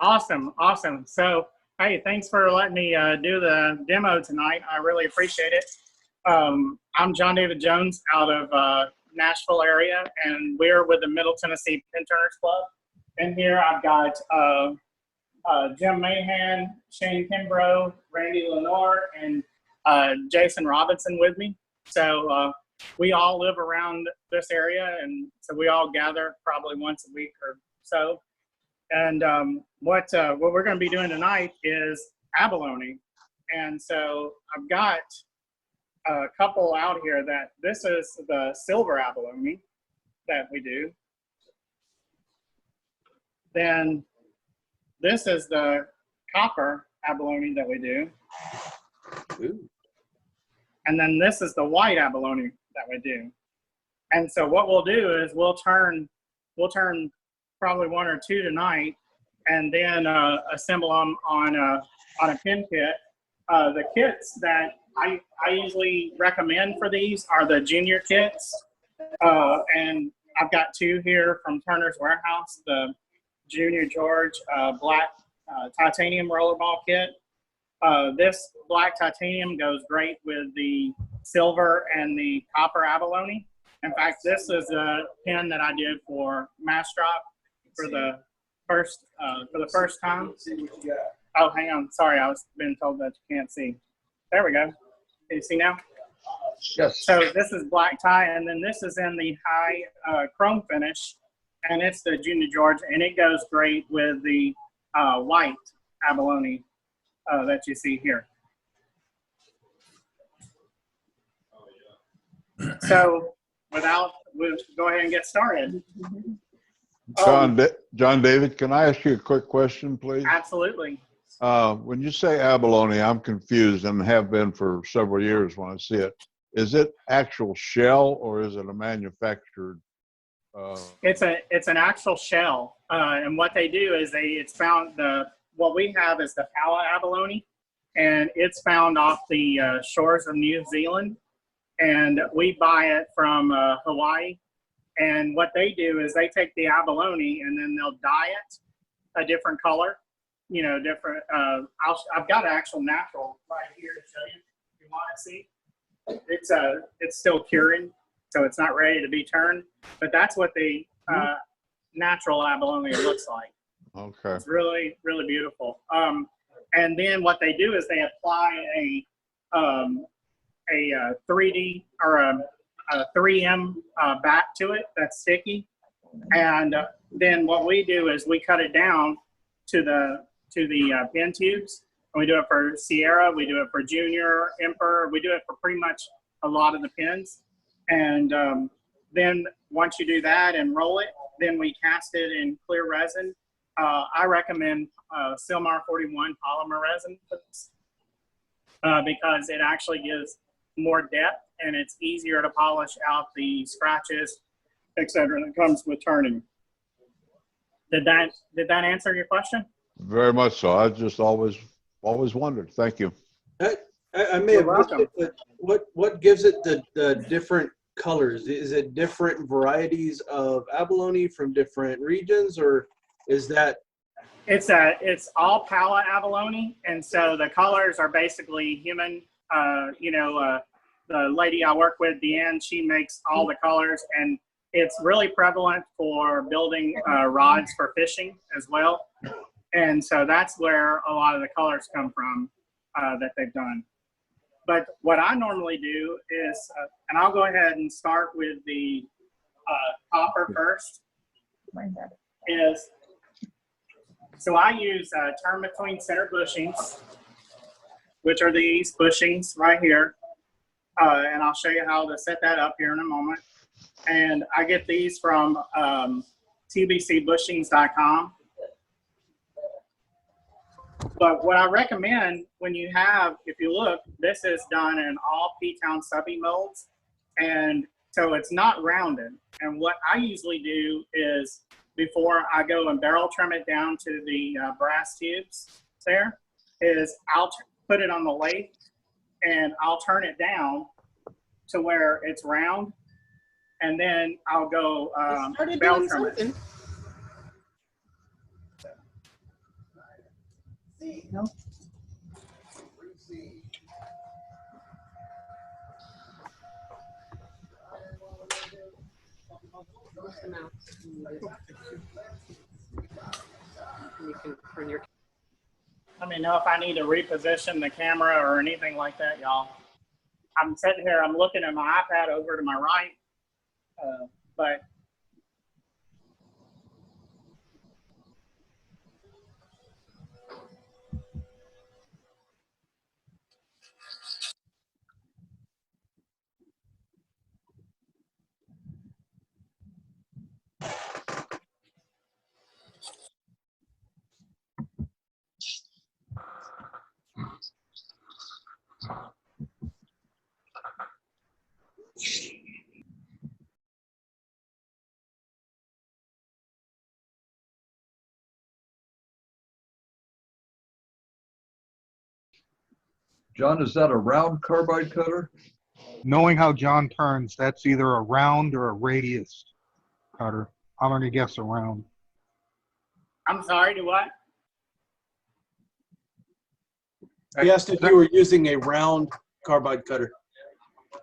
Awesome, awesome. So, hey, thanks for letting me do the demo tonight. I really appreciate it. I'm John David Jones out of Nashville area, and we're with the Middle Tennessee Pen Turners Club. In here, I've got Jim Mahan, Shane Kimbrough, Randy Lenore, and Jason Robinson with me. So we all live around this area, and so we all gather probably once a week or so. And what we're going to be doing tonight is abalone. And so I've got a couple out here that this is the silver abalone that we do. Then this is the copper abalone that we do. Ooh. And then this is the white abalone that we do. And so what we'll do is we'll turn probably one or two tonight, and then assemble them on a pen kit. The kits that I usually recommend for these are the junior kits, and I've got two here from Turner's Warehouse, the Junior George black titanium rollerball kit. This black titanium goes great with the silver and the copper abalone. In fact, this is a pen that I did for Mass Drop for the first time. Oh, hang on. Sorry, I was being told that you can't see. There we go. Can you see now? Yes. So this is black tie, and then this is in the high chrome finish, and it's the Junior George, and it goes great with the white abalone that you see here. So we'll go ahead and get started. John David, can I ask you a quick question, please? Absolutely. When you say abalone, I'm confused and have been for several years when I see it. Is it actual shell or is it a manufactured? It's an actual shell, and what they do is what we have is the pala abalone, and it's found off the shores of New Zealand, and we buy it from Hawaii. And what they do is they take the abalone and then they'll dye it a different color, different. I've got an actual natural right here to show you if you want to see. It's still curing, so it's not ready to be turned, but that's what the natural abalone looks like. Okay. It's really, really beautiful. And then what they do is they apply a 3D or a 3M back to it that's sticky, and then what we do is we cut it down to the pen tubes. And we do it for Sierra, we do it for Junior, Emperor, we do it for pretty much a lot of the pens. And then once you do that and roll it, then we cast it in clear resin. I recommend Silmar 41 polymer resin for this, because it actually gives more depth and it's easier to polish out the scratches, etc. that comes with turning. Did that answer your question? Very much so. I just always wondered. Thank you. I may have missed it, but what gives it the different colors? Is it different varieties of abalone from different regions, or is that? It's all pala abalone, and so the colors are basically human. The lady I work with, Deanne, she makes all the colors, and it's really prevalent for building rods for fishing as well. And so that's where a lot of the colors come from that they've done. But what I normally do is, and I'll go ahead and start with the copper first, so I use turn between center bushings, which are these bushings right here. And I'll show you how to set that up here in a moment. And I get these from tbcbushings.com. But what I recommend when you have, if you look, this is done in all P-Town subby molds. And so it's not rounded. And what I usually do is, before I go and barrel trim it down to the brass tubes there, is I'll put it on the lathe and I'll turn it down to where it's round, and then I'll go barrel trim it. No. You can turn your. Let me know if I need to reposition the camera or anything like that, y'all. I'm sitting here, I'm looking at my iPad over to my right, but John, is that a round carbide cutter? Knowing how John turns, that's either a round or a radius cutter. I'm going to guess a round. I'm sorry, do what? He asked if you were using a round carbide cutter.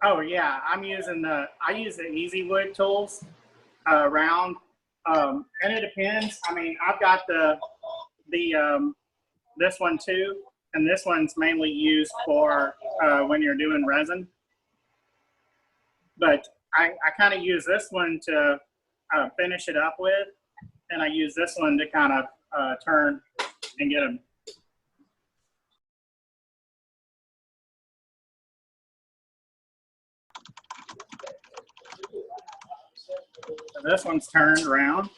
Oh yeah, I use the Easy Wood tools, round, and it depends. I mean, I've got this one too, and this one's mainly used for when you're doing resin. But I kind of use this one to finish it up with, and I use this one to kind of turn and get them. So this one's turned around.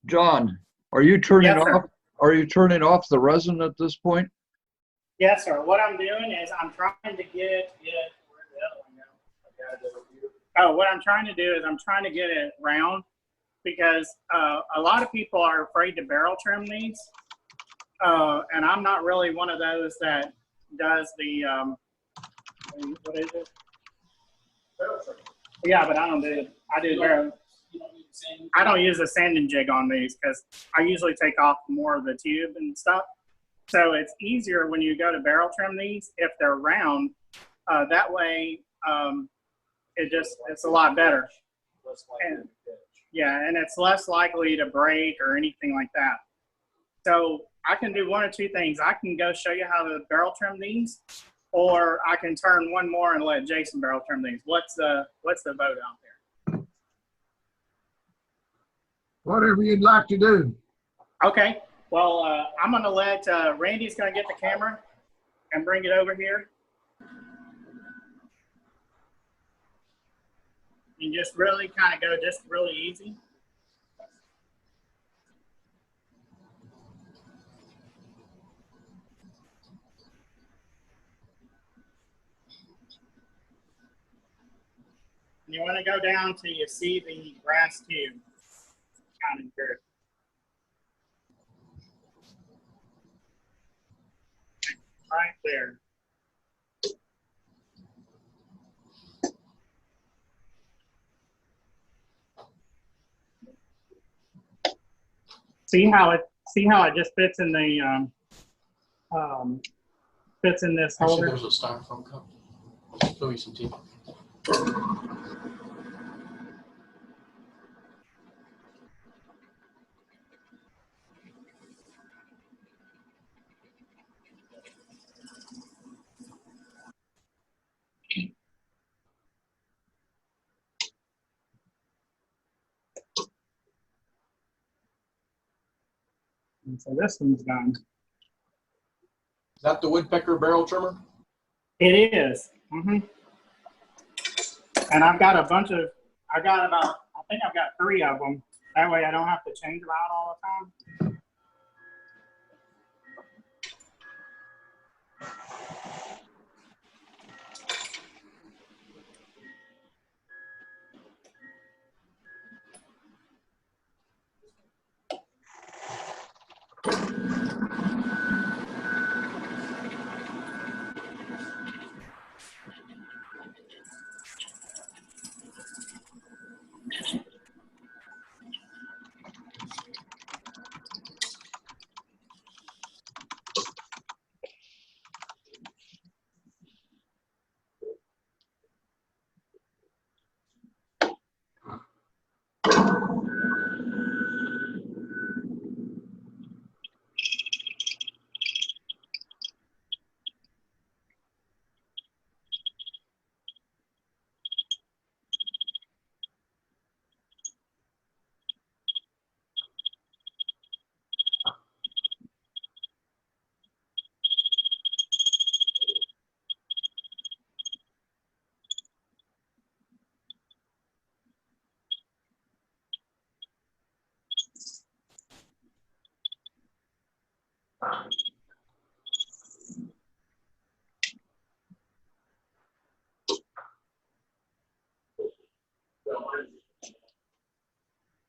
John, are you turning Yes, sir. off? Are you turning off the resin at this point? Yes, sir. What I'm doing is I'm trying to get it. Where'd the other one go? Oh, what I'm trying to do is I'm trying to get it round because a lot of people are afraid to barrel trim these, and I'm not really one of those that does the what is it? Yeah, but I don't do. I do barrel. I don't use a sanding jig on these because I usually take off more of the tube and stuff. So it's easier when you go to barrel trim these if they're round. That way, it's a lot better. And, yeah, and it's less likely to break or anything like that. So I can do one or two things. I can go show you how to barrel trim these, or I can turn one more and let Jason barrel trim these. What's the vote out there? Whatever you'd like to do. Okay. Well, I'm going to let Randy's going to get the camera and bring it over here. And just really kind of go just really easy. And you want to go down till you see the brass tube. Kind of good. Right there. See how it just fits in the fits in this holder. Actually, there's a styrofoam cup. Throw you some tea. And so this one's done. Is that the woodpecker barrel trimmer? It is. Mm-hmm. And I've got a bunch of, I think I've got 3 of them. That way I don't have to change them out all the time.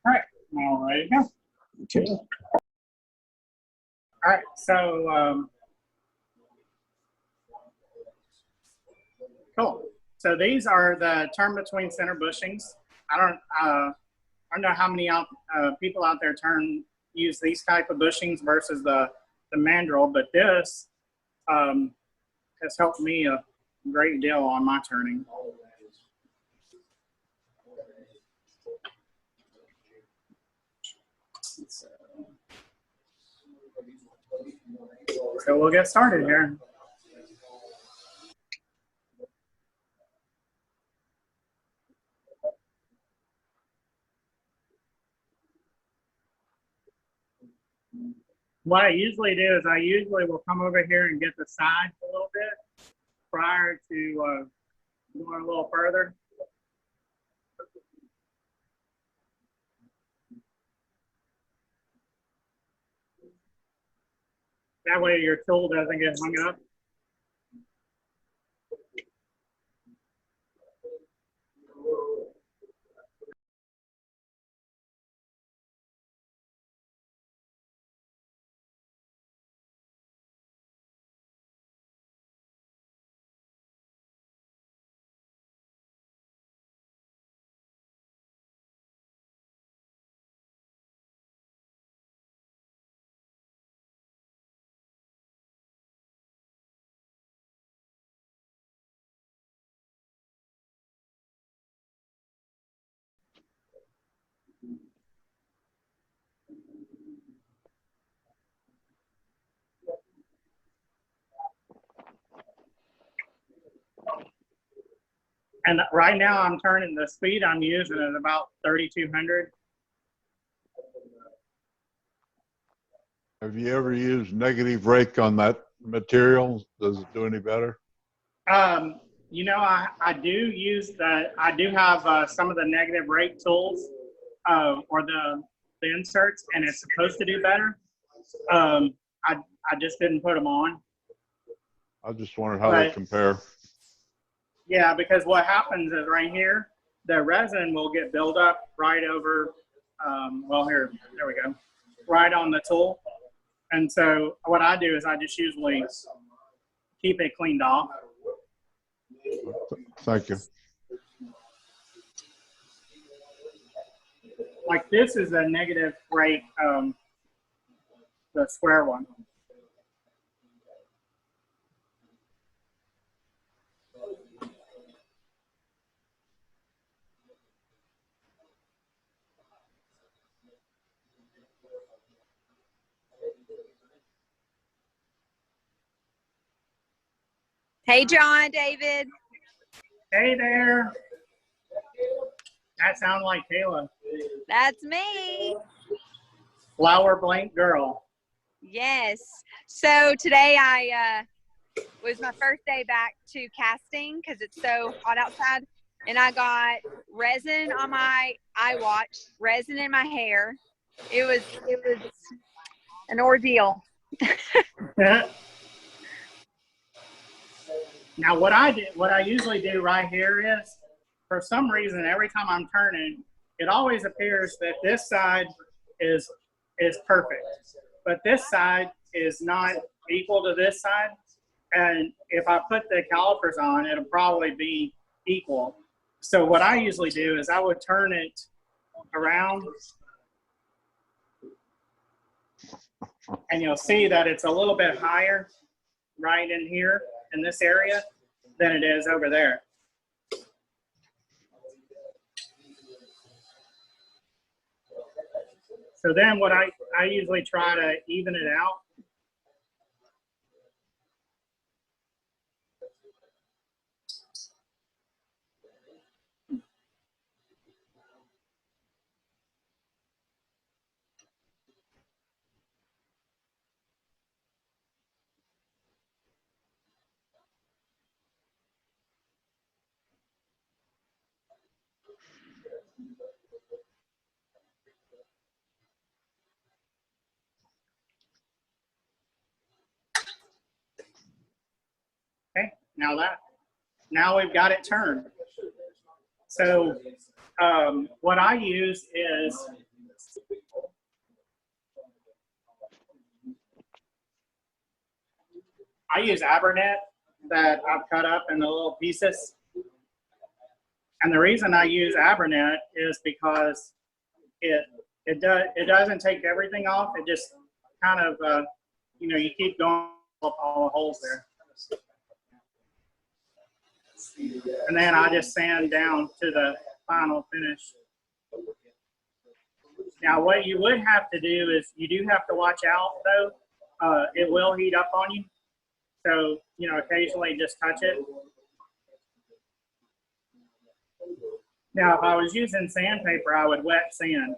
All right, now ready to go. Okay. All right, so cool. So these are the turn between center bushings. I don't know how many people out there use these type of bushings versus the mandrel, but this has helped me a great deal on my turning. So we'll get started here. What I usually do is I usually will come over here and get the sides a little bit prior to going a little further. That way your tool doesn't get hung up. And right now I'm turning, the speed I'm using is about 3,200. Have you ever used negative rake on that material? Does it do any better? You know, I do use that. I do have some of the negative rake tools or the inserts, and it's supposed to do better. I just didn't put them on. I just wondered how they compare. Yeah, because what happens is right here, the resin will get built up right over, well, there we go, right on the tool. And so what I do is I just usually keep it cleaned off. Thank you. Like this is a negative rate, the square one. Hey, John, David. Hey there. That sounds like Kayla. That's me. Flower blank girl. Yes. So today was my first day back to casting because it's so hot outside. And I got resin on my eye watch, resin in my hair. It was an ordeal. Now what I usually do right here is, for some reason, every time I'm turning, it always appears that this side is perfect, but this side is not equal to this side. And if I put the calipers on, it'll probably be equal. So what I usually do is I would turn it around, and you'll see that it's a little bit higher right in here in this area than it is over there. So then what I usually try to even it out. Okay, now we've got it turned. So what I use is I use Abernet that I've cut up into little pieces. And the reason I use Abernet is because it doesn't take everything off. It just kind of you keep going up all the holes there. And then I just sand down to the final finish. Now, what you would have to do is you do have to watch out, though. It will heat up on you. So, occasionally just touch it. Now, if I was using sandpaper, I would wet sand.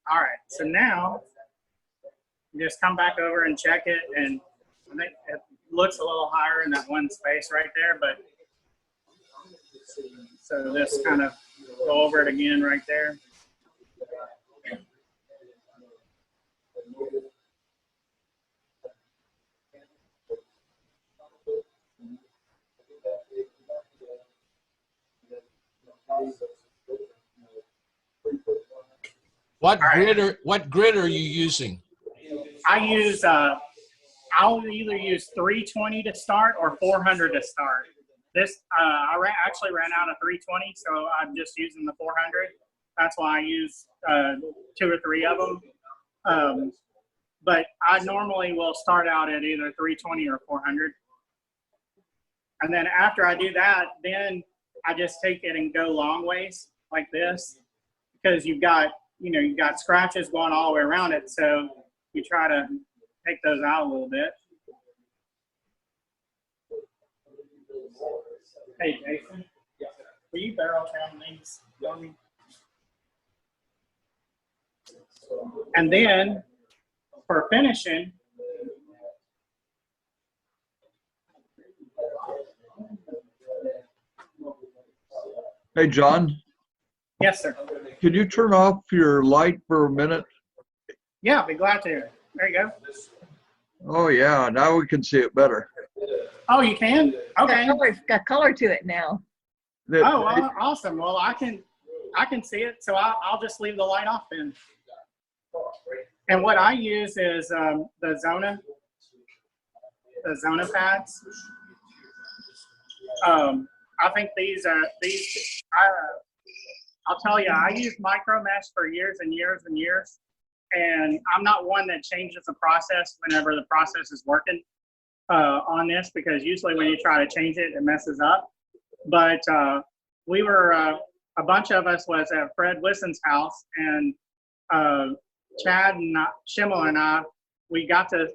All right, so now just come back over and check it, and I think it looks a little higher in that one space right there, but so just kind of go over it again right there. What All right. grid are you using? I use, I'll either use 320 to start or 400 to start. This, actually ran out of 320, so I'm just using the 400. That's why I use 2 or 3 of them. But I normally will start out at either 320 or 400. And then after I do that, then I just take it and go long ways like this, because you've got scratches going all the way around it. So you try to take those out a little bit. Hey, Jason, will you barrel down these for me? And then for finishing, Hey, John, yes, sir. can you turn off your light for a minute? Yeah, I'll be glad to. There you go. Oh, yeah, now we can see it better. Oh, you can? Okay. It's got color to it now. Oh, well, awesome. Well, I can see it, so I'll just leave the light off then. And what I use is the Zona pads. I think I'll tell you, I used micro mesh for years and years and years, and I'm not one that changes the process whenever the process is working on this, because usually when you try to change it, it messes up. But we were, a bunch of us was at Fred Wisson's house, and Chad and Schimmel and I, we got to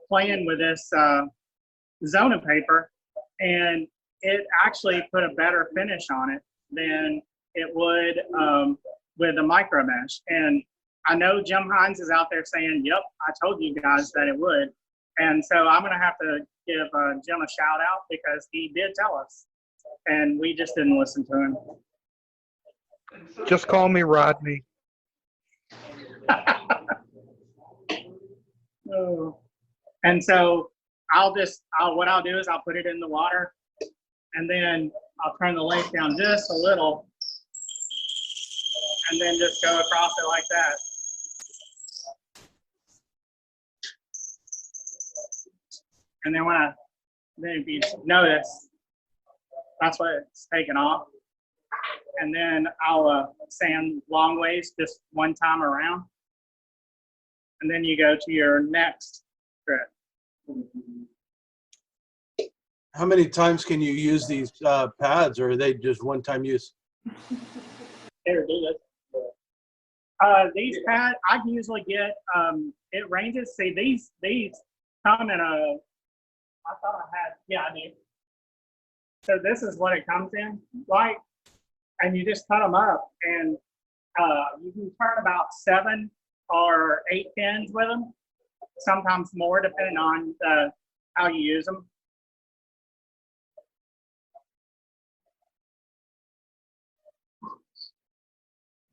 playing with this Zona paper, and it actually put a better finish on it than it would with the micro mesh. And I know Jim Hines is out there saying, yep, I told you guys that it would. And so I'm going to have to give Jim a shout out, because he did tell us, and we just didn't listen to him. Just call me Rodney. Oh. And so what I'll do is I'll put it in the water, and then I'll turn the lathe down just a little, and then just go across it like that. And then if you notice, that's what it's taken off. And then I'll sand long ways just one time around. And then you go to your next strip. How many times can you use these pads, or are they just one-time use? Here, do this. These pads, I usually get, it ranges. See, these come in I thought I had, yeah, I do. So this is what it comes in like, and you just cut them up, and you can turn about 7 or 8 pins with them, sometimes more depending on how you use them.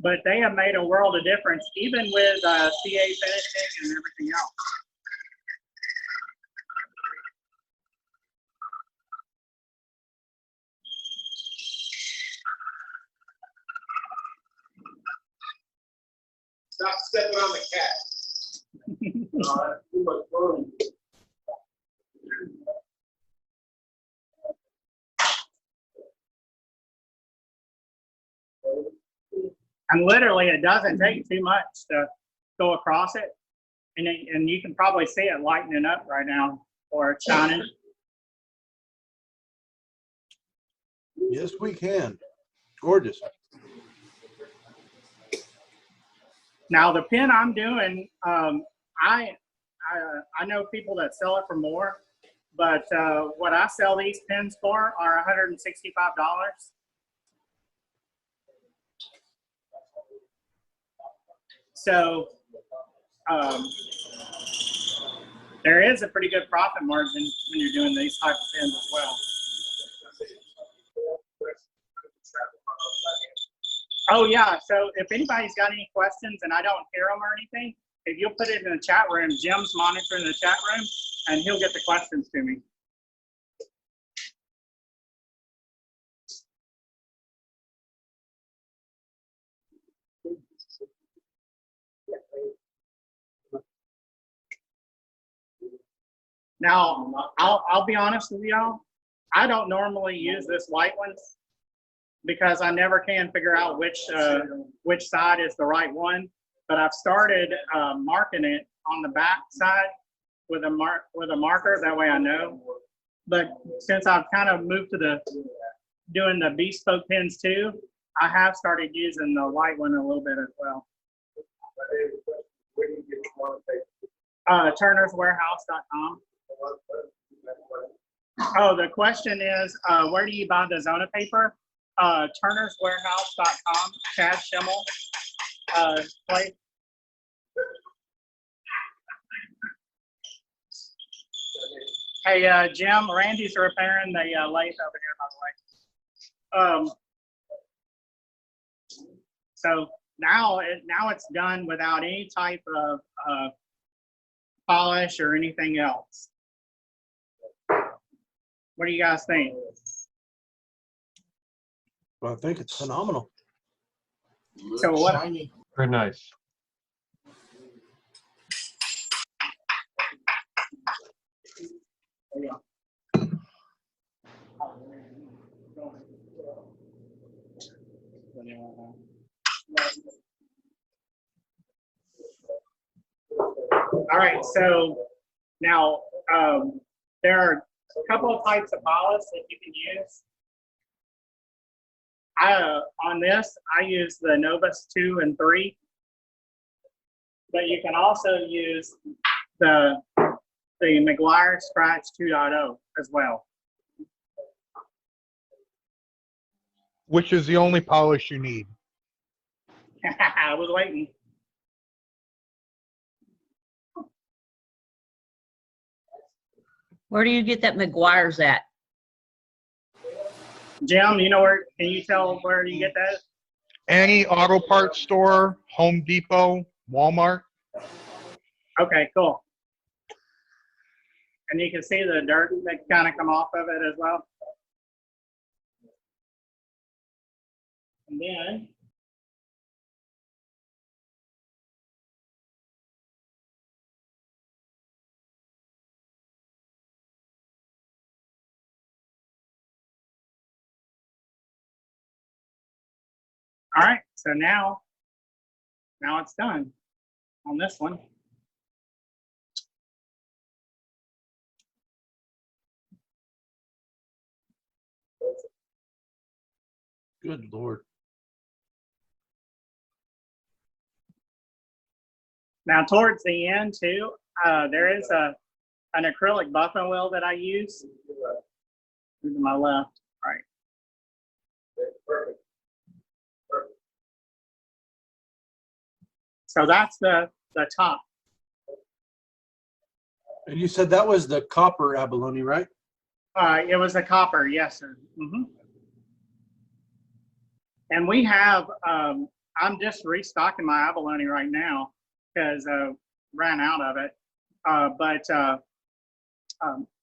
But they have made a world of difference, even with CA finishing and everything else. Stop stepping on the cat. Too much fun. And literally, it doesn't take too much to go across it. And you can probably see it lightening up right now, or shining. Yes, we can. Gorgeous. Now, the pin I'm doing, I know people that sell it for more, but what I sell these pins for are $165. So there is a pretty good profit margin when you're doing these type of pins as well. Oh yeah, so if anybody's got any questions and I don't hear them or anything, if you'll put it in the chat room, Jim's monitoring the chat room, and he'll get the questions to me. Now, I'll be honest with y'all. I don't normally use this white one because I never can figure out which side is the right one. But I've started marking it on the back side with a marker. That way I know. But since I've kind of moved to doing the bespoke pins too, I have started using the white one a little bit as well. TurnersWarehouse.com. Oh, the question is, where do you buy the Zona paper? TurnersWarehouse.com. Chad Schimmel. Place. Hey, Jim, Randy's repairing the lathe over here, by the way. So now it's done without any type of polish or anything else. What do you guys think? Well, I think it's phenomenal. So what? Very nice. There you go. All right, so now there are a couple of types of polish that you can use. On this, I use the Novus 2 and 3, but you can also use the McGuire Scratch 2.0 as well. Which is the only polish you need. I was waiting. Where do you get that McGuire's at? Jim, you know where? Can you tell where you get that? Any auto parts store, Home Depot, Walmart. Okay, cool. And you can see the dirt that kind of come off of it as well. And then all right, so now it's done on this one. Good Lord. Now towards the end too, there is an acrylic buffing wheel that I use. To my left, all right. So that's the top. And you said that was the copper abalone, right? It was the copper, yes, sir. Mm-hmm. And we have, I'm just restocking my abalone right now because ran out of it.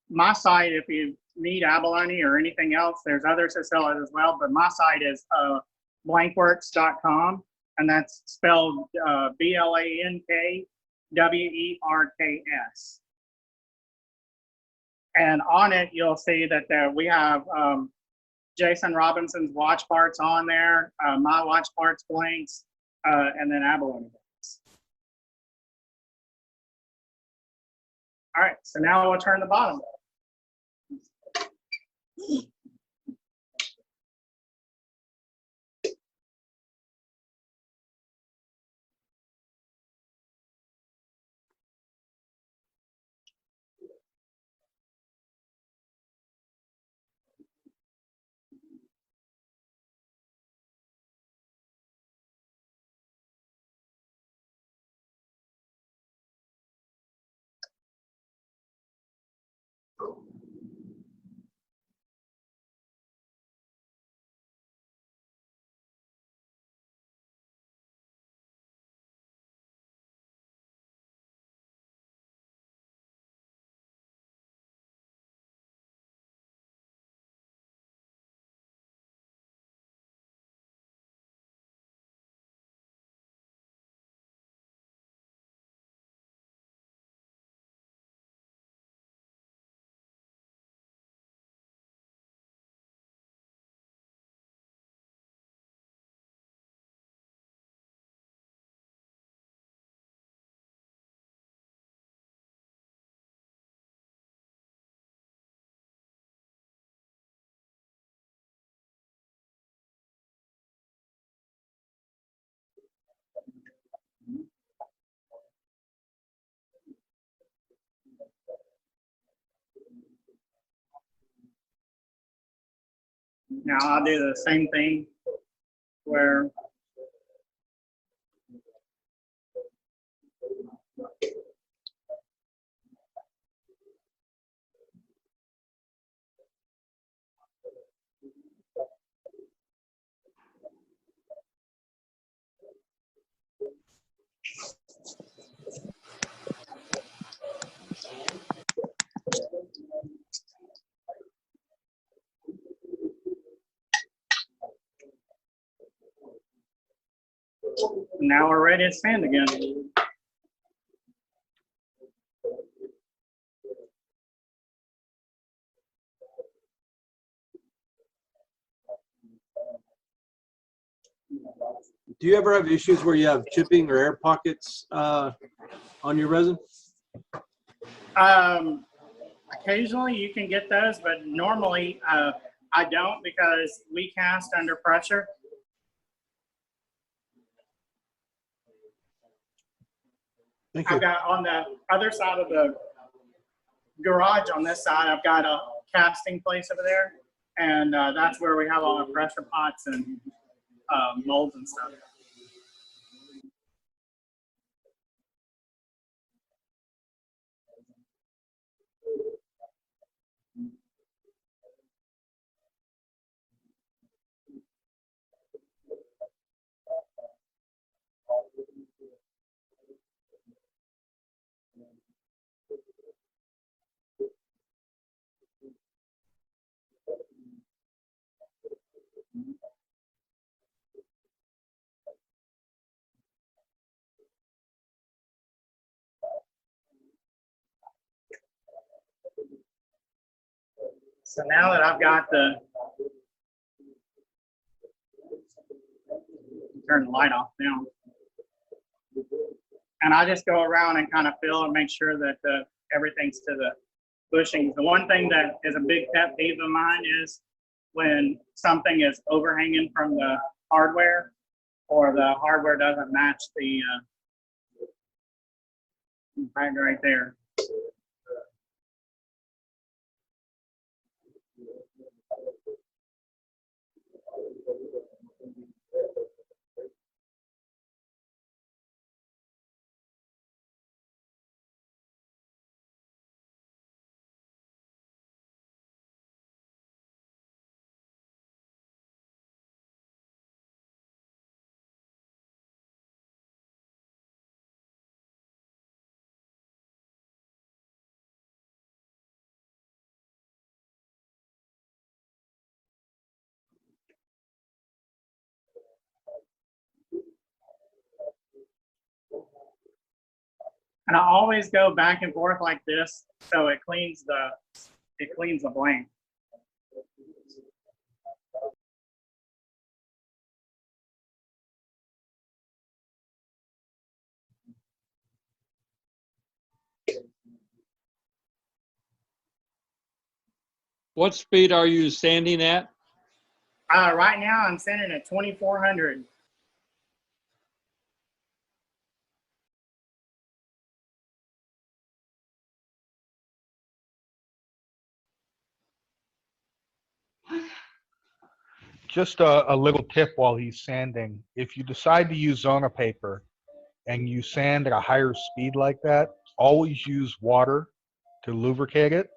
My site, if you need abalone or anything else, there's others that sell it as well. But my site is blankworks.com, and that's spelled BLANKWERKS. And on it, you'll see that we have Jason Robinson's watch parts on there, my watch parts blanks, and then abalone blanks. All right, so now we'll turn the bottom. Now I'll do the same thing where now we're ready to sand again. Do you ever have issues where you have chipping or air pockets on your resin? Occasionally you can get those, but normally I don't, because we cast under pressure. Thank you. I've got on the other side of the garage, on this side, I've got a casting place over there, and that's where we have all our pressure pots and molds and stuff. So now that I've got turn the light off now. And I just go around and kind of feel and make sure that everything's to the bushings. The one thing that is a big pet peeve of mine is when something is overhanging from the hardware, or the hardware doesn't match the right there. And I always go back and forth like this, so it cleans the blank. What speed are you sanding at? Right now I'm sanding at 2400. Just a little tip while he's sanding. If you decide to use Zona paper and you sand at a higher speed like that, always use water to lubricate it.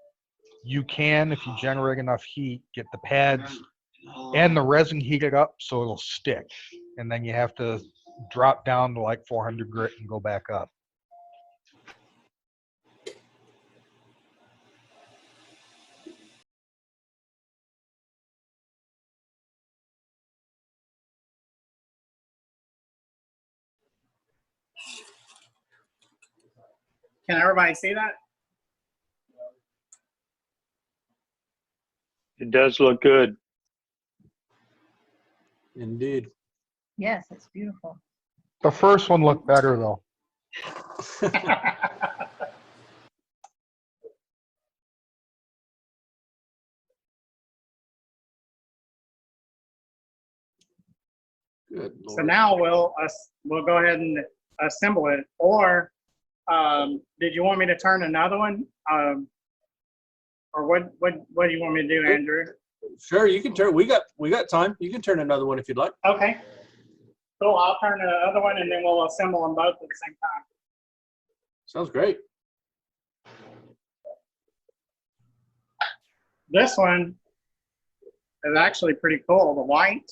You can, if you generate enough heat, get the pads and the resin heated up so it'll stick. And then you have to drop down to like 400 grit and go back up. Can everybody see that? It does look good. Indeed. Yes, it's beautiful. The first one looked better though. Good So Lord. now we'll go ahead and assemble it. Or did you want me to turn another one? Or what do you want me to do, Andrew? Sure, you can turn. We got time. You can turn another one if you'd like. Okay. Cool. I'll turn the other one, and then we'll assemble them both at the same time. Sounds great. This one is actually pretty cool. The white,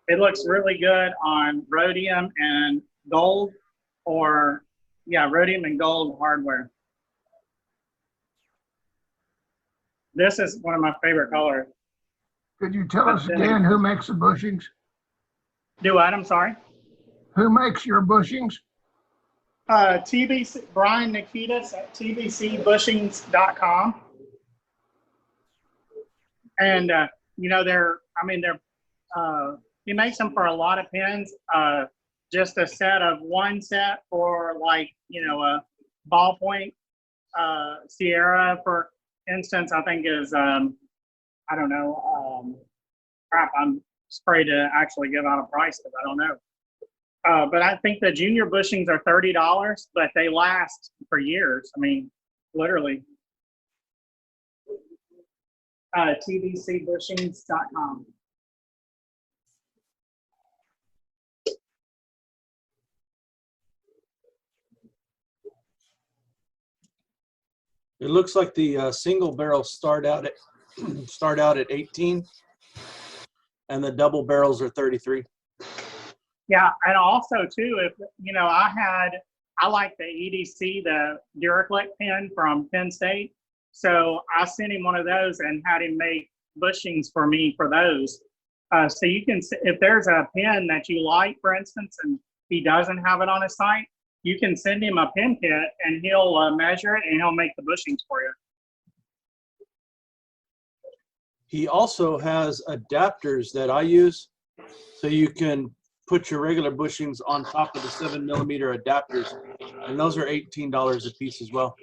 it looks really good on rhodium and gold, or yeah, rhodium and gold hardware. This is one of my favorite colors. Could you tell us again who makes the bushings? Do what? I'm sorry. Who makes your bushings? TBC, Brian Nikitas at tbcbushings.com. And, you know, he makes them for a lot of pins. Just a set of one set for, like, you know, a ballpoint Sierra, for instance, I think is, I don't know, crap, I'm afraid to actually give out a price because I don't know. But I think the junior bushings are $30, but they last for years. I mean, literally. tbcbushings.com. It looks like the single barrels start out at 18, and the double barrels are 33. Yeah, and also too, if you know, I like the EDC, the Duraclick pen from Penn State. So I sent him one of those and had him make bushings for me for those. So you can, if there's a pen that you like, for instance, and he doesn't have it on his site, you can send him a pen kit and he'll measure it and he'll make the bushings for you. He also has adapters that I use, so you can put your regular bushings on top of the 7mm adapters, and those are $18 a piece as well.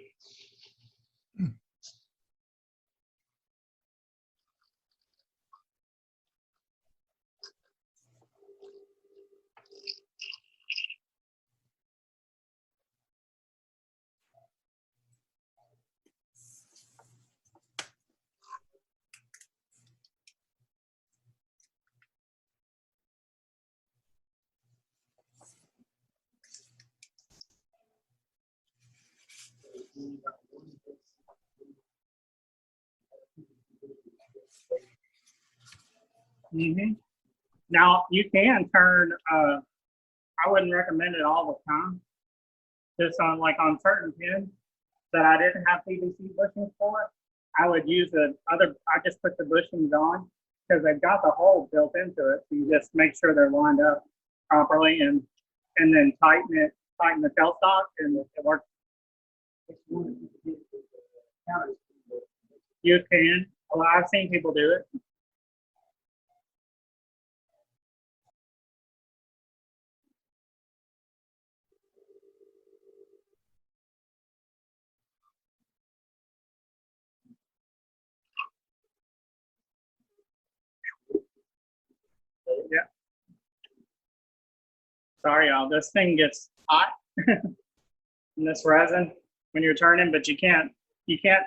Mm-hmm. Now you can turn, I wouldn't recommend it all the time. Just on on certain pins that I didn't have PVC bushings for, I would use I just put the bushings on because they've got the hole built into it. So you just make sure they're lined up properly and then tighten the tailstock, and it works. You can. Well, I've seen people do it. Yeah. Sorry, y'all. This thing gets hot in this resin when you're turning, but you can't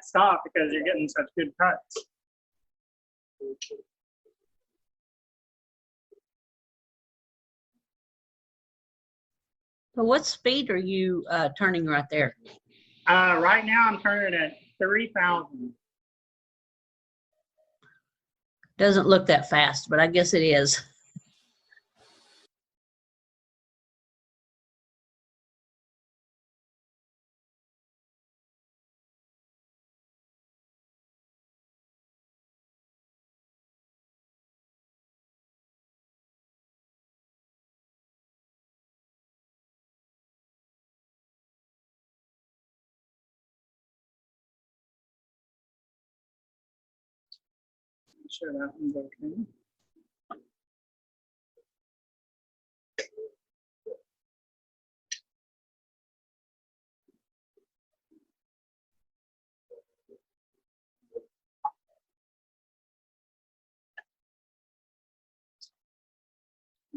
stop because you're getting such good cuts. So what speed are you turning right there? Right now I'm turning at 3,000. Doesn't look that fast, but I guess it is. I'm sure that one's okay.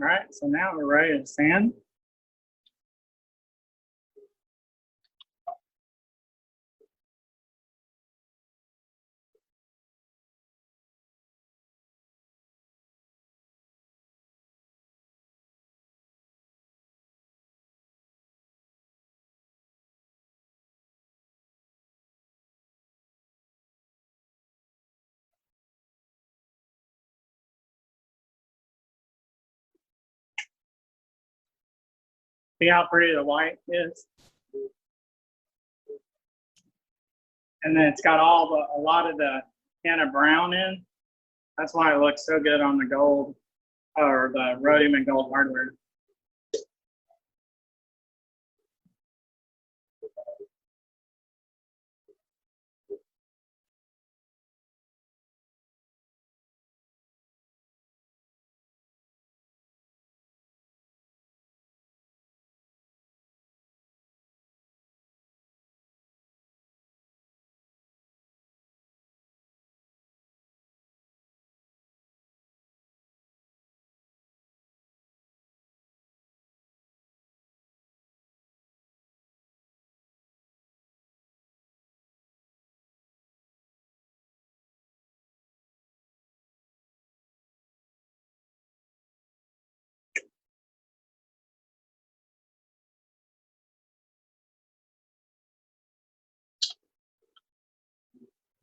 All right, so now we're ready to sand. See how pretty the white is? And then it's got a lot of the kind of brown in. That's why it looks so good on the gold or the rhodium and gold hardware.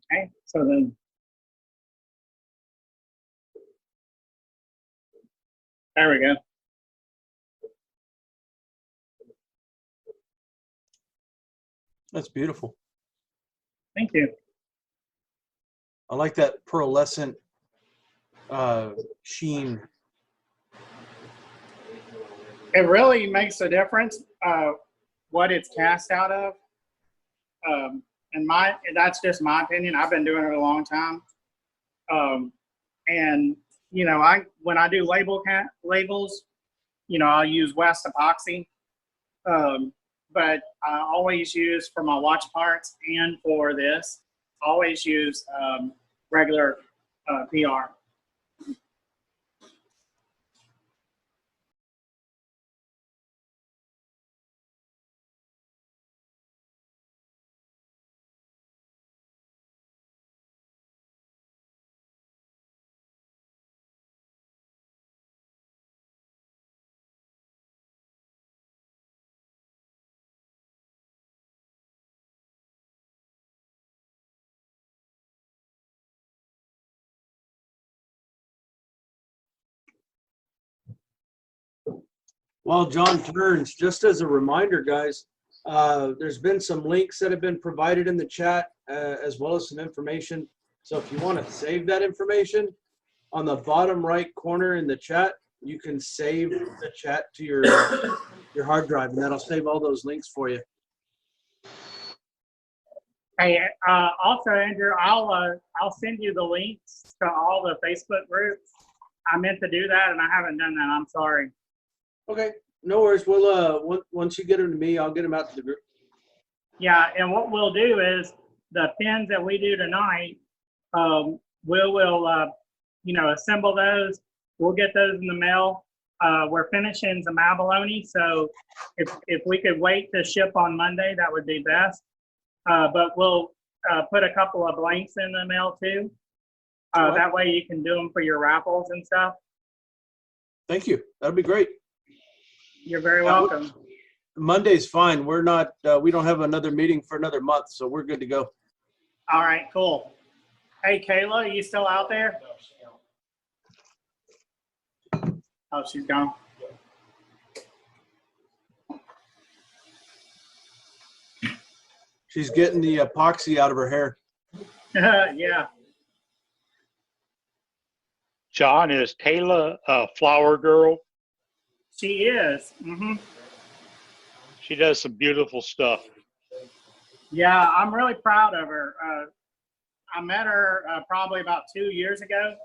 Okay, so then there we go. That's beautiful. Thank you. I like that pearlescent sheen. It really makes a difference what it's cast out of. And that's just my opinion. I've been doing it a long time. And you know, when I do labels, you know, I'll use West epoxy. But I always use for my watch parts and for this, always use regular PR. While John turns, just as a reminder, guys, there's been some links that have been provided in the chat, as well as some information. So if you want to save that information, on the bottom right corner in the chat, you can save the chat to your hard drive, and that'll save all those links for you. Hey, also, Andrew, I'll send you the links to all the Facebook groups. I meant to do that, and I haven't done that. I'm sorry. Okay, no worries. We'll once you get them to me, I'll get them out to the group. Yeah, and what we'll do is the pins that we do tonight, we'll you know, assemble those. We'll get those in the mail. We're finishing some abalone, so if we could wait to ship on Monday, that would be best. But we'll put a couple of blanks in the mail too. That way you can do them for your raffles and stuff. Thank you. That'd be great. You're very welcome. Monday's fine. We're not. We don't have another meeting for another month, so we're good to go. All right, cool. Hey, Kayla, are you still out there? Oh, she's gone. She's getting the epoxy out of her hair. Yeah. John, is Kayla a flower girl? She is. Mm-hmm. She does some beautiful stuff. Yeah, I'm really proud of her. I met her probably about 2 years ago.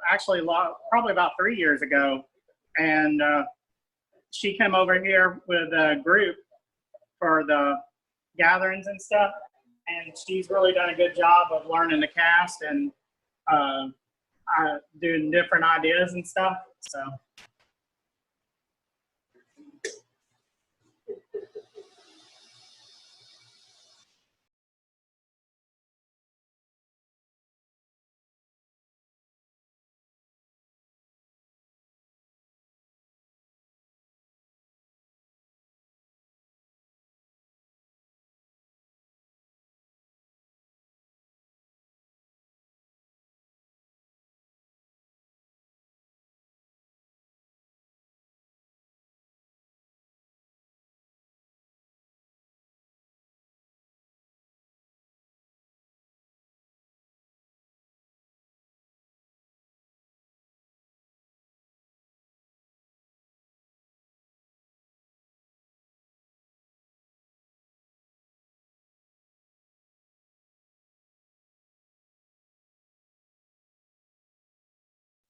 Actually, probably about 3 years ago. And she came over here with a group for the gatherings and stuff. And she's really done a good job of learning to cast and doing different ideas and stuff. So.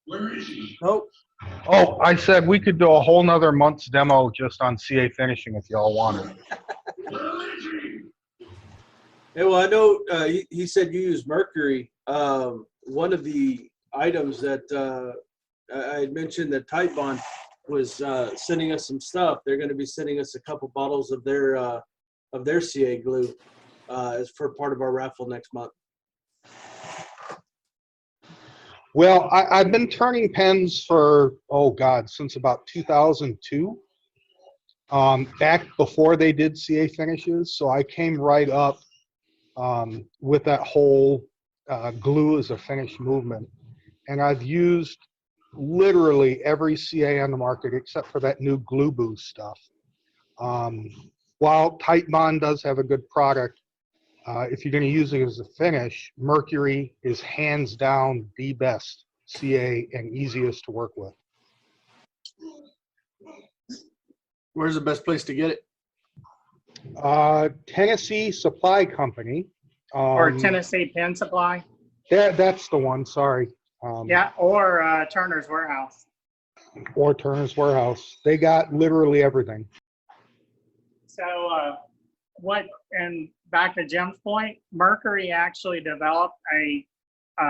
Nope. Oh, I said we could do a whole nother month's demo just on CA finishing if y'all wanted. Yeah, well, I know he said you use mercury. One of the items that I had mentioned that Titebond was sending us some stuff. They're going to be sending us a couple bottles of their CA glue as for part of our raffle next month. Well, I've been turning pens for, oh God, since about 2002, back before they did CA finishes. So I came right up with that whole glue as a finish movement. And I've used literally every CA on the market except for that new Glue Boost stuff. While Titebond does have a good product, if you're going to use it as a finish, Mercury is hands down the best CA and easiest to work with. Where's the best place to get it? Tennessee Supply Company. Or Tennessee Pen Supply. That's the one, sorry. Yeah, or Turner's Warehouse. Or Turner's Warehouse. They got literally everything. So and back to Jim's point, Mercury actually developed a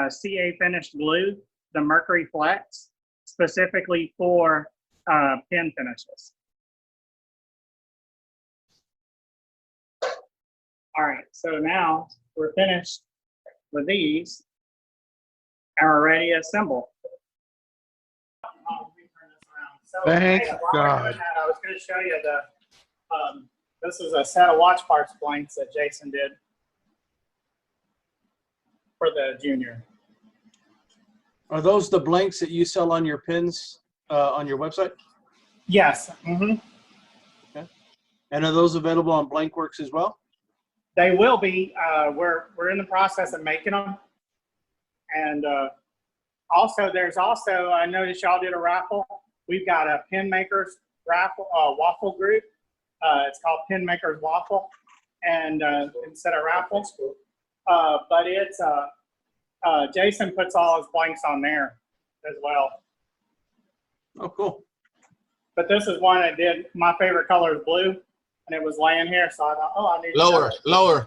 CA finished glue, the Mercury Flex, specifically for pen finishes. All right, so now we're finished with these and we're ready to assemble. So, Thank while we're God. doing that, I was going to show you this is a set of watch parts blanks that Jason did for the junior. Are those the blanks that you sell on your pins on your website? Yes. Mm-hmm. Okay. And are those available on Blankworks as well? They will be. We're in the process of making them. And also, I noticed y'all did a raffle. We've got a pen makers raffle, waffle group. It's called Pen Makers Waffle, and instead of raffles, but it's Jason puts all his blanks on there as well. Oh, cool. But this is one I did. My favorite color is blue, and it was laying here, so I thought, oh, I need Lower.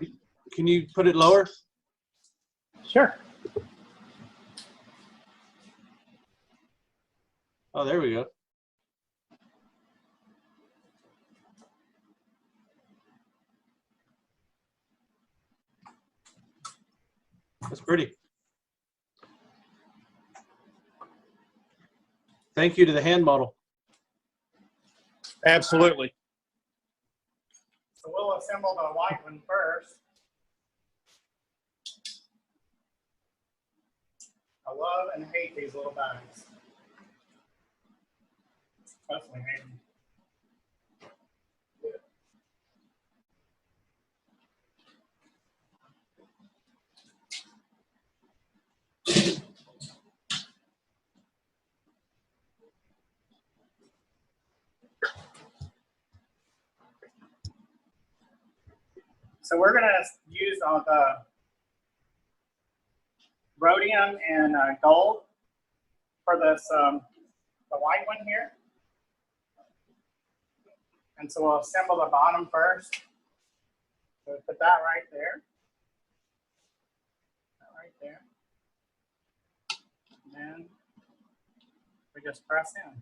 Can you put it lower? Sure. Oh, there we go. That's pretty. Thank you to the hand model. Absolutely. So we'll assemble the white one first. I love and hate these little bags. Especially hate them. So we're going to use the rhodium and gold for this, the white one here. And so we'll assemble the bottom first. So we'll put that right there. That right there. And then we just press in.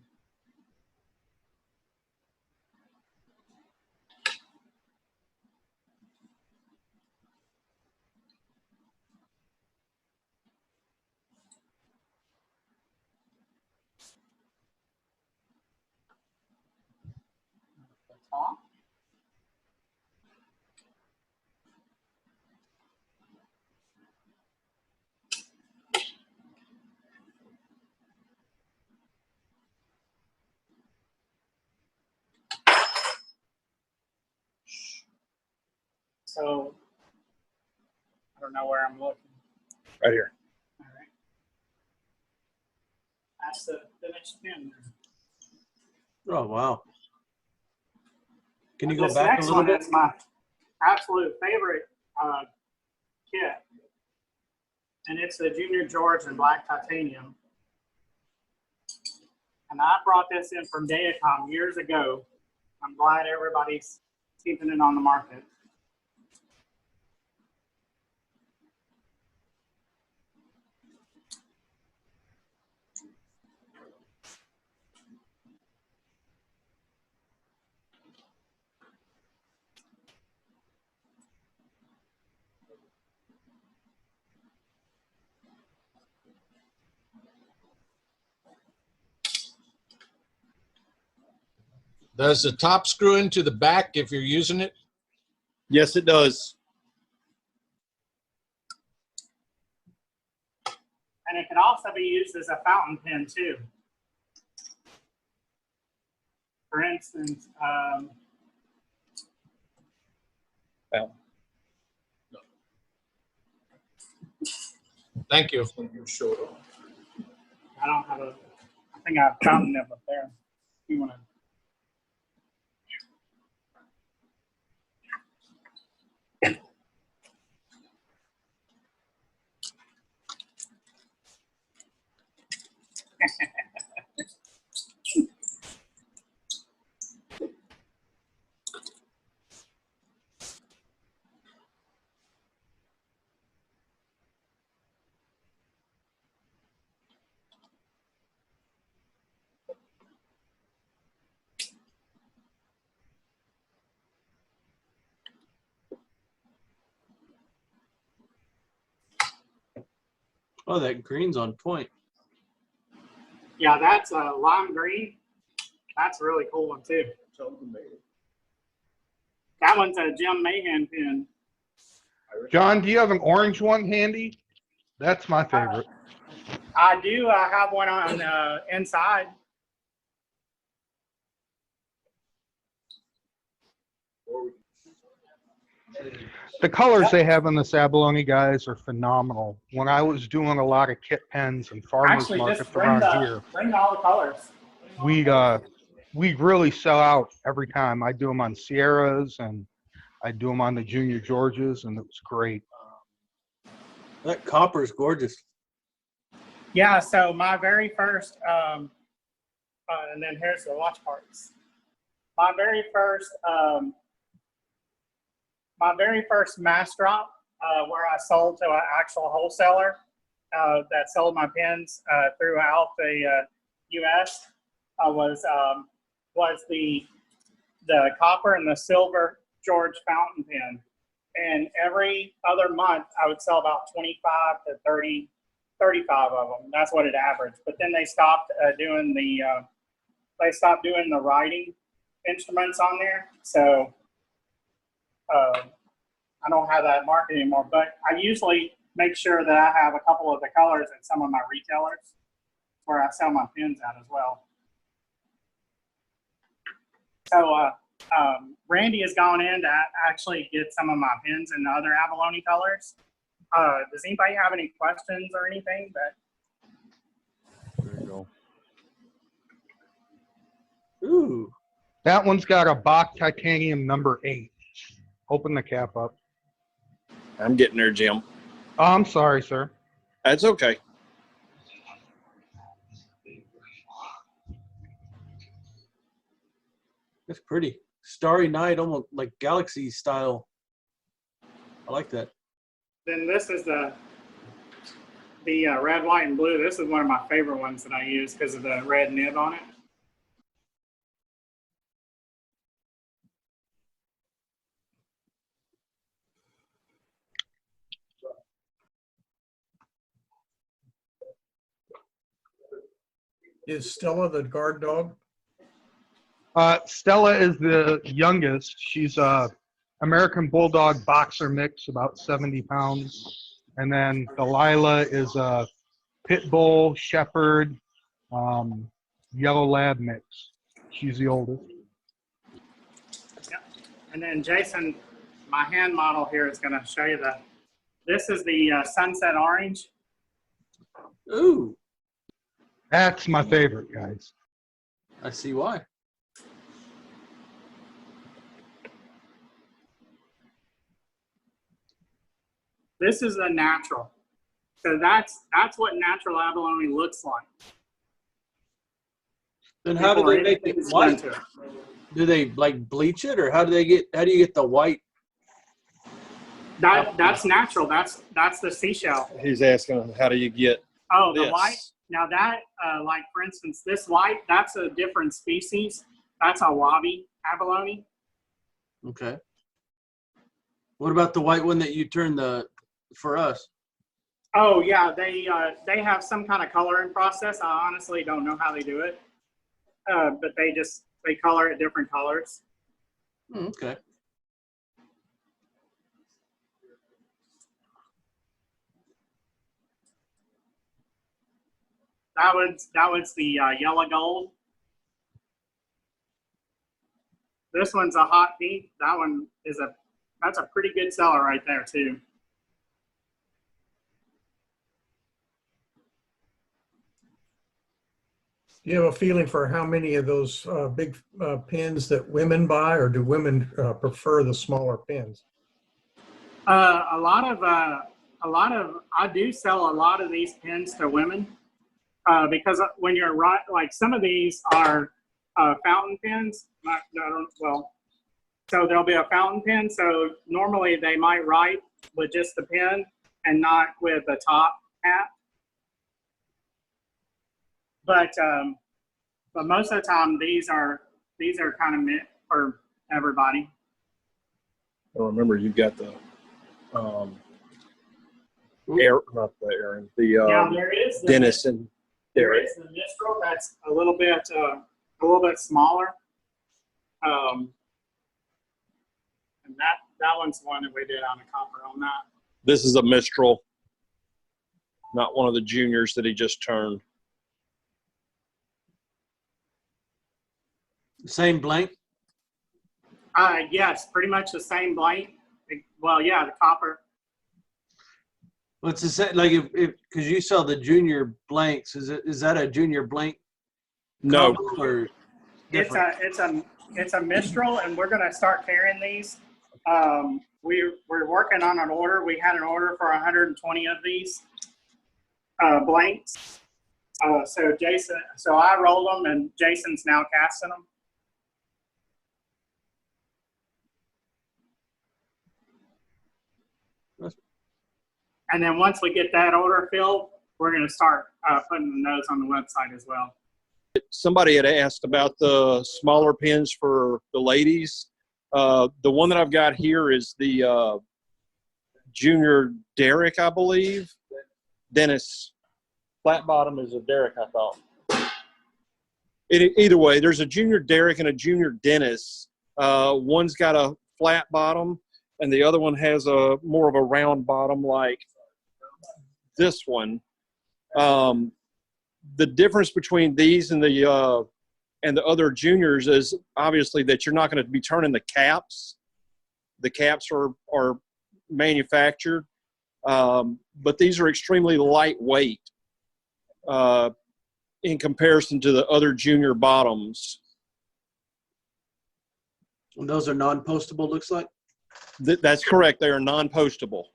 The top. So I don't know where I'm looking. Right here. All right. That's the finished pin. Oh, wow. Can you go This back a next little one bit? is my absolute favorite kit. And it's the Junior George in black titanium. And I brought this in from Dayacom years ago. I'm glad everybody's keeping it on the market. Does the top screw into the back if you're using it? Yes, it does. And it can also be used as a fountain pen too. For instance, Thank you. I don't have a, I think I have a fountain nib up there. You want to? Oh, that green's on point. Yeah, that's a lime green. That's a really cool one too. That one's a Jim Mahan pen. John, do you have an orange one handy? That's my favorite. I do have one on inside. The colors they have in the Abalone guys are phenomenal. When I was doing a lot of kit pens and farmers Actually, markets just bring around here, bring all the colors. we really sell out every time. I do them on Sierras and I do them on the Junior Georges, and it was great. That copper is gorgeous. Yeah, so my very first, and then here's the watch parts. My very first mass drop, where I sold to an actual wholesaler that sold my pens throughout the U.S. Was the copper and the silver George fountain pen, and every other month I would sell about 25 to 30, 35 of them. That's what it averaged. But then they stopped doing the writing instruments on there, so I don't have that market anymore. But I usually make sure that I have a couple of the colors at some of my retailers where I sell my pens at as well. So Randy has gone in to actually get some of my pens in the other Abalone colors. Does anybody have any questions or anything? There you go. Ooh. That one's got a Bach titanium number 8. Open the cap up. I'm getting there, Jim. Oh, I'm sorry, sir. That's okay. That's pretty. Starry night, almost like galaxy style. I like that. Then this is the red, white, and blue. This is one of my favorite ones that I use because of the red nib on it. Is Stella the guard dog? Stella is the youngest. She's a American Bulldog boxer mix, about 70 pounds. And then Delilah is a Pit Bull Shepherd Yellow Lab mix. She's the oldest. Yep. And then Jason, my hand model here is going to show you this is the Sunset Orange. Ooh. That's my favorite, guys. I see why. This is a natural. So that's what natural abalone looks like. Then how do they make it Anything's white? into it. Do they like bleach it, or how do you get the white? That's natural. That's the seashell. He's asking, how do you get Oh, this? the white. Now that, like for instance, this white, that's a different species. That's a wabi abalone. Okay. What about the white one that you turn for us? Oh yeah, they have some kind of coloring process. I honestly don't know how they do it, but they color it different colors. Okay. That was the yellow gold. This one's a hot pink. That one that's a pretty good seller right there too. Do you have a feeling for how many of those big pins that women buy, or do women prefer the smaller pins? A lot of I do sell a lot of these pins to women because when you're right, like some of these are fountain pins. So there'll be a fountain pen. So normally they might write with just the pen and not with the top hat. But most of the time these are kind of meant for everybody. Well, remember, you've got the not the Aaron, the Now there is the, Dennis and there Derek. is the Mistral that's a little bit smaller. And that one's the one that we did on the copper on that. This is a Mistral, not one of the juniors that he just turned. Same blank? Yes, pretty much the same blank. Well, yeah, the copper. What's the same? Like because you sell the junior blanks, is that a junior blank? No, or It's a Mistral, and we're gonna start carrying these. We're working on an order. We had an order for 120 of these blanks. So I rolled them, and Jason's now casting them. And then once we get that order filled, we're going to start putting those on the website as well. somebody had asked about the smaller pins for the ladies. The one that I've got here is the Junior Derek, I believe. Dennis. Flat bottom is a Derek, I thought. Either way, there's a Junior Derek and a Junior Dennis. One's got a flat bottom, and the other one has a more of a round bottom like this one. The difference between these and the other juniors is obviously that you're not going to be turning the caps. The caps are manufactured, but these are extremely lightweight in comparison to the other junior bottoms. And those are non-postable, looks like? That's correct. They are non-postable.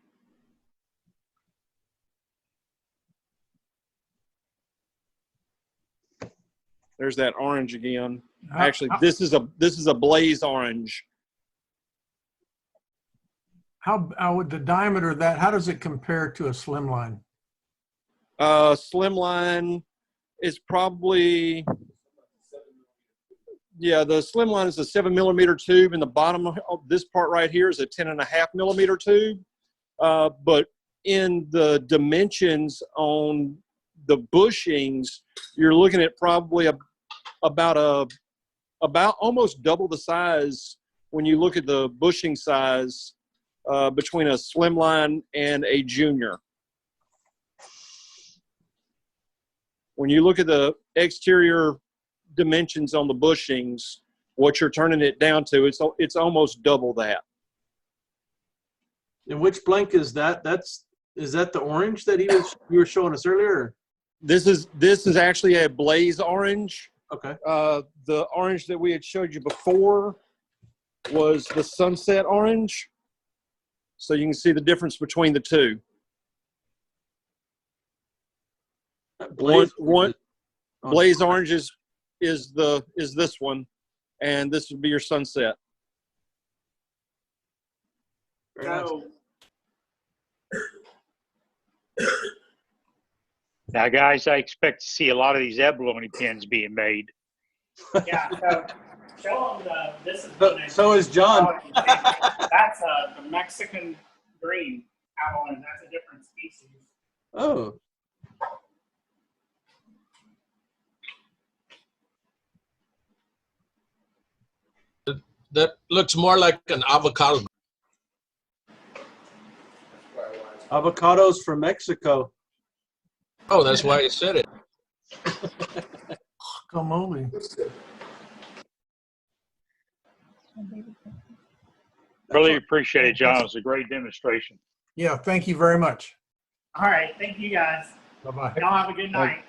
There's that orange again. Actually, this is a blaze orange. How would the diameter of that, how does it compare to a slimline? Slimline is probably, yeah, the slimline is a 7mm tube, and the bottom of this part right here is a 10.5mm tube. But in the dimensions on the bushings, you're looking at probably about almost double the size when you look at the bushing size between a slimline and a junior. When you look at the exterior dimensions on the bushings, what you're turning it down to, it's almost double that. And which blank is that? Is that the orange that you were showing us earlier? This is actually a blaze orange. Okay. The orange that we had showed you before was the sunset orange. So you can see the difference between the two. Blaze orange is this one, and this would be your sunset. So, Now, guys, I expect to see a lot of these abalone pins being made. yeah, so show them this is. So is John. That's the Mexican green abalone. That's a different species. Oh. That looks more like an avocado. Avocados from Mexico. Oh, that's why you said it. Guacamole. Really appreciate it, John. It was a great demonstration. Yeah, thank you very much. All right, thank you guys. Bye-bye. Y'all have a good night.